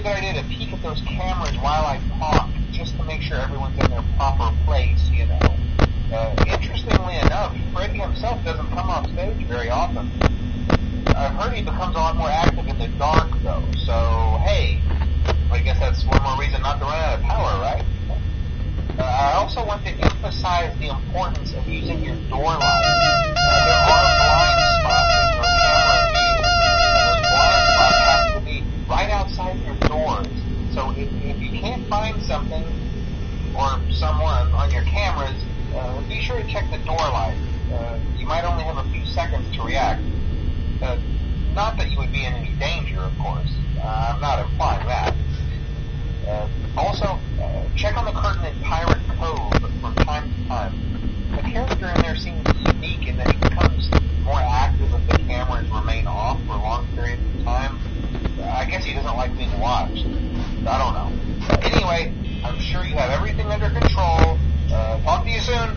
probably a good idea to peek at those cameras while I talk, just to make sure everyone's in their proper place, you know. Interestingly enough, Freddy himself doesn't come off stage very often. I've heard he becomes a lot more active in the dark, though, so hey, I guess that's one more reason not to run out of power, right? I also want to emphasize the importance of using your door light. There are blind spots in your camera view, and those blind spots have to be right outside your doors. So if you can't find something or someone on your cameras, be sure to check the door light. You might only have a few seconds to react. Not that you would be in any danger, of course. I'm not implying that. Also, check on the curtain in Pirate Cove from time to time. The character in there seems unique in that he becomes more active if the cameras remain off for long periods of time. I guess he doesn't like being watched. I don't know. Anyway, I'm sure you have everything under control. Talk to you soon.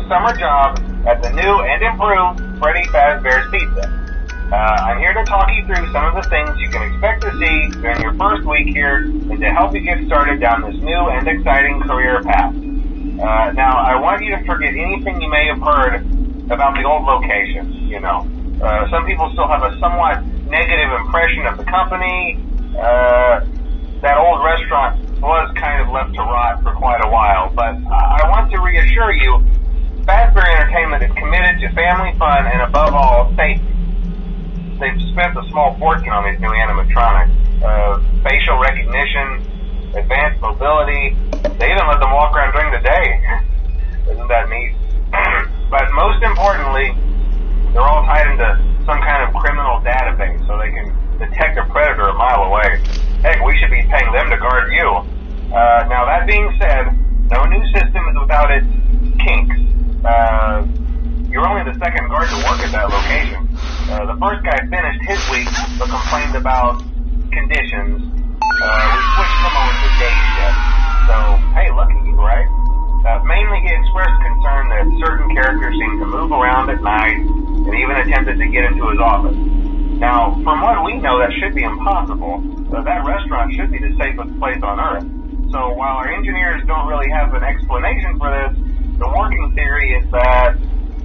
summer job at the new and improved Freddy Fazbear's Pizza. I'm here to talk you through some of the things you can expect to see during your first week here and to help you get started down this new and exciting career path. Now, I want you to forget anything you may have heard about the old location, you know. Some people still have a somewhat negative impression of the company. That old restaurant was kind of left to rot for quite a while, but I want to reassure you, Fazbear Entertainment is committed to family fun and above all, safety. They've spent a small fortune on these new animatronics. Facial recognition, advanced mobility. They even let them walk around during the day. Isn't that neat? But most importantly, they're all tied into some kind of criminal database so they can detect a predator a mile away. Heck, we should be paying them to guard you. Now that being said, no new system is without its kinks. You're only the second guard to work at that location. The first guy finished his week but complained about conditions. We switched him over to day shift. So, hey, lucky you, right? Mainly he expressed concern that certain characters seemed to move around at night and even attempted to get into his office. Now, from what we know, that should be impossible. That restaurant should be the safest place on Earth. So while our engineers don't really have an explanation for this, the working theory is that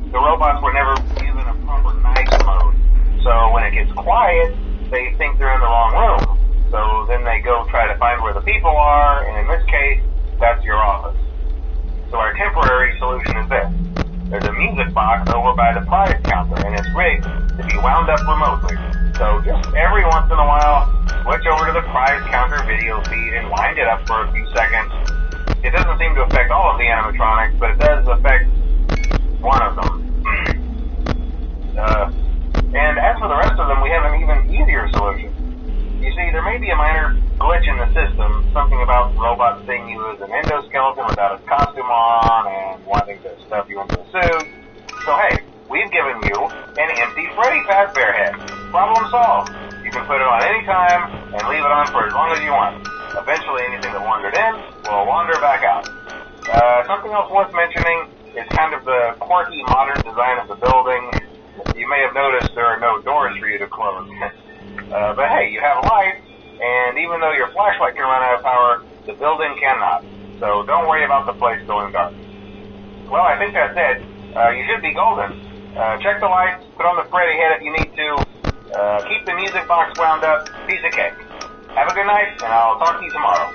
the robots were never given a proper night mode. So when it gets quiet, they think they're in the wrong room. So then they go try to find where the people are, and in this case, that's your office. So our temporary solution is this. There's a music box over by the prize counter, and it's rigged to be wound up remotely. So just every once in a while, switch over to the prize counter video feed and wind it up for a few seconds. It doesn't seem to affect all of the animatronics, but it does affect one of them. And as for the rest of them, we have an even easier solution. You see, there may be a minor glitch in the system, something about the robot seeing you as an endoskeleton without its costume on and wanting to stuff you into a suit. So hey, we've given you an empty Freddy Fazbear head. Problem solved. You can put it on any time and leave it on for as long as you want. Eventually anything that wandered in will wander back out. Something else worth mentioning is kind of the quirky modern design of the building. You may have noticed there are no doors for you to close. But hey, you have lights, and even though your flashlight can run out of power, the building cannot. So don't worry about the place going dark. Well, I think that's it. You should be golden. Check the lights, put on the Freddy head if you need to. Keep the music box wound up. Piece of cake. Have a good night, and I'll talk to you tomorrow.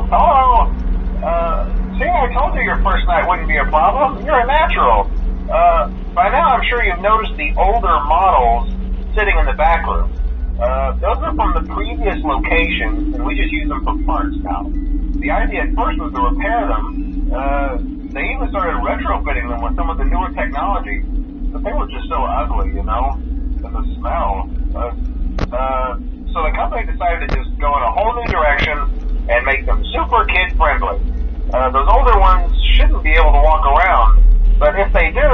Hello? See, I told you your first night wouldn't be a problem. You're a natural. By now I'm sure you've noticed the older models sitting in the back room. Those are from the previous location, and we just use them for parts now. The idea at first was to repair them. They even started retrofitting them with some of the newer technology, but they were just so ugly, you know? And the smell. So the company decided to just go in a whole new direction and make them super kid-friendly. Those older ones shouldn't be able to walk around, but if they do,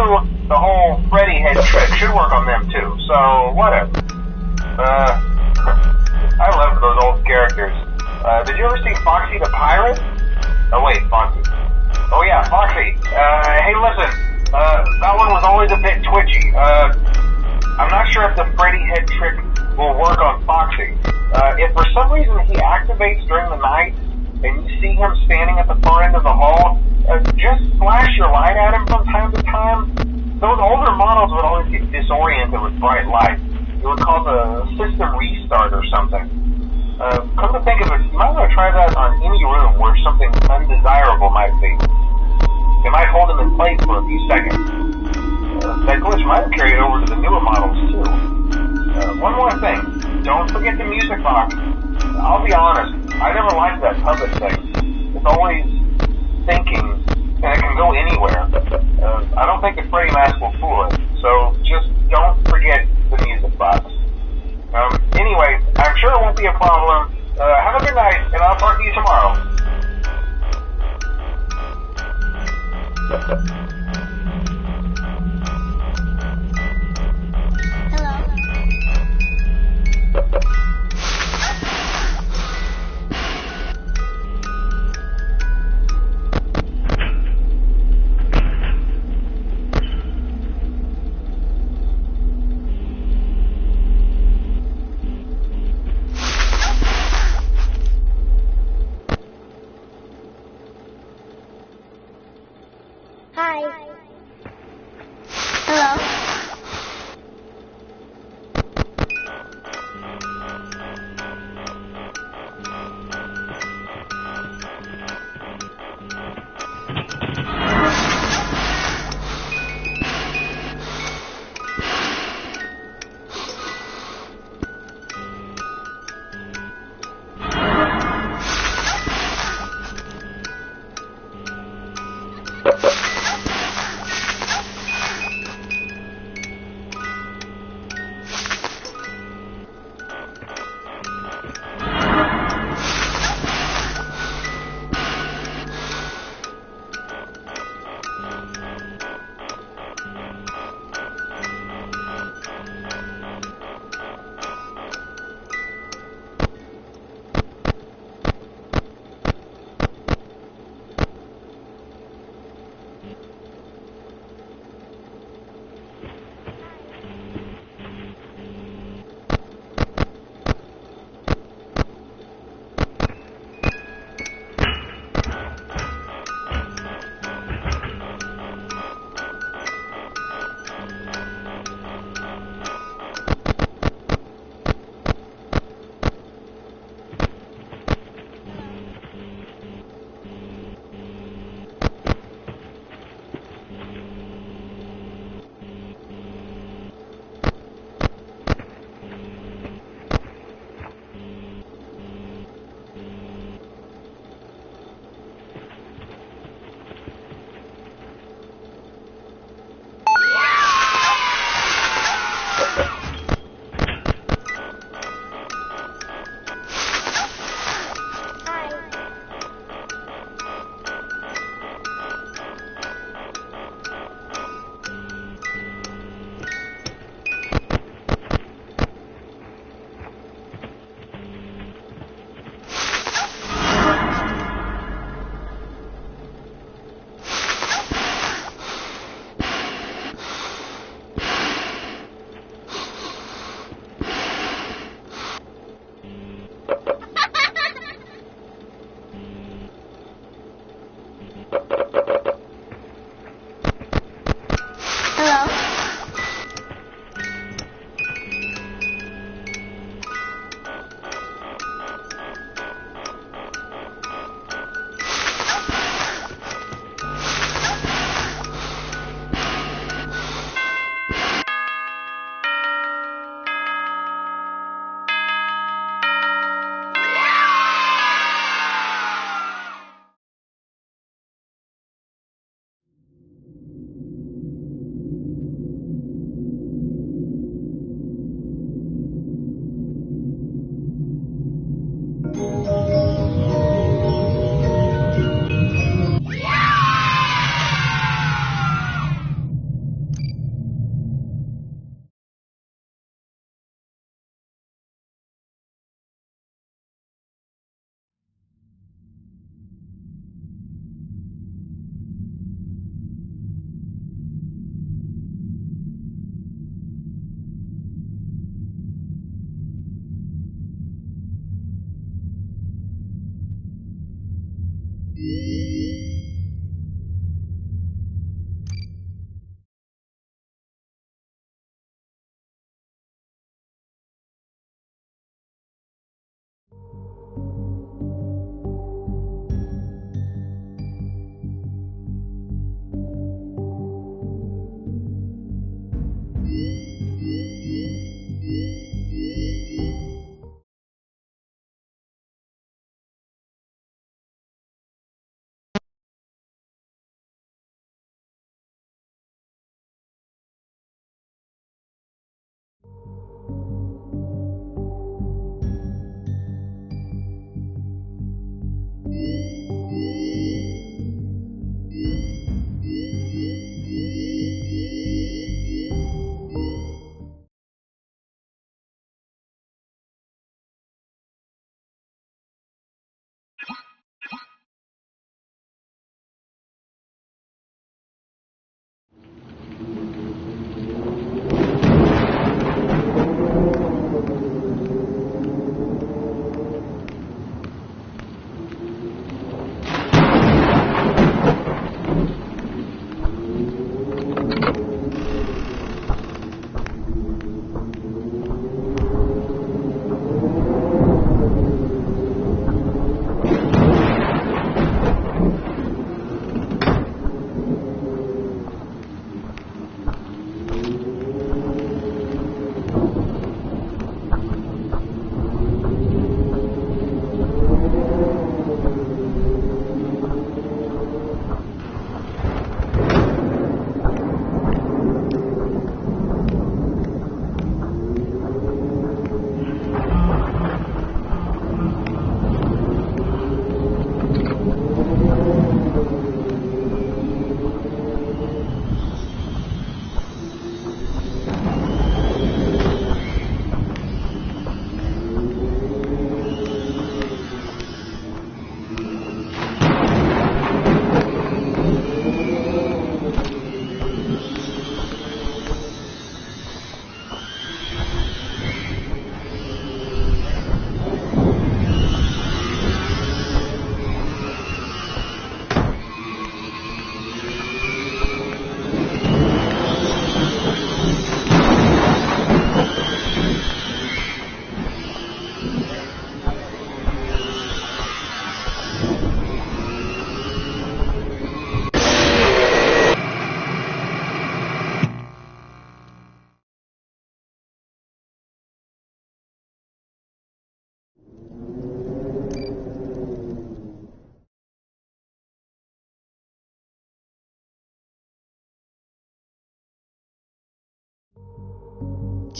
the whole Freddy head trick should work on them too, so whatever. I love those old characters. Did you ever see Foxy the Pirate? Oh wait, Foxy. Oh yeah, Foxy. Hey listen, that one was always a bit twitchy. I'm not sure if the Freddy head trick will work on Foxy. If for some reason he activates during the night, and you see him standing at the far end of the hall, just flash your light at him from time to time. Those older models would always get disoriented with bright light. It would cause a system restart or something. Come to think of it, you might want to try that on any room where something undesirable might be. It might hold him in place for a few seconds. That glitch might have carried over to the newer models too. One more thing, don't forget the music box. I'll be honest, I never liked that puppet thing. It's always thinking, and it can go anywhere. I don't think the Freddy mask will fool it, so just don't forget the music box. Anyway, I'm sure it won't be a problem. Have a good night, and I'll talk to you tomorrow.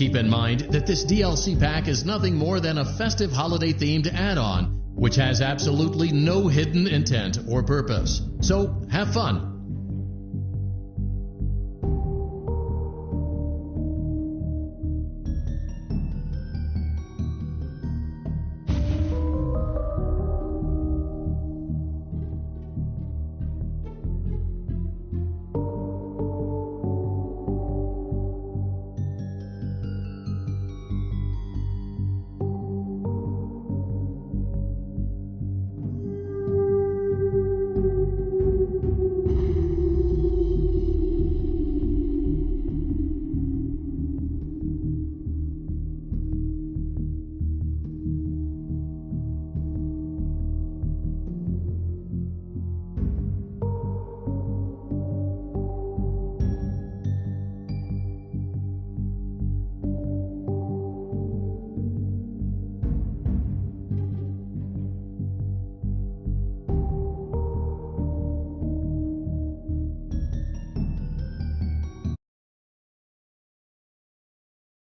Keep in mind that this DLC pack is nothing more than a festive holiday-themed add-on, which has absolutely no hidden intent or purpose. So have fun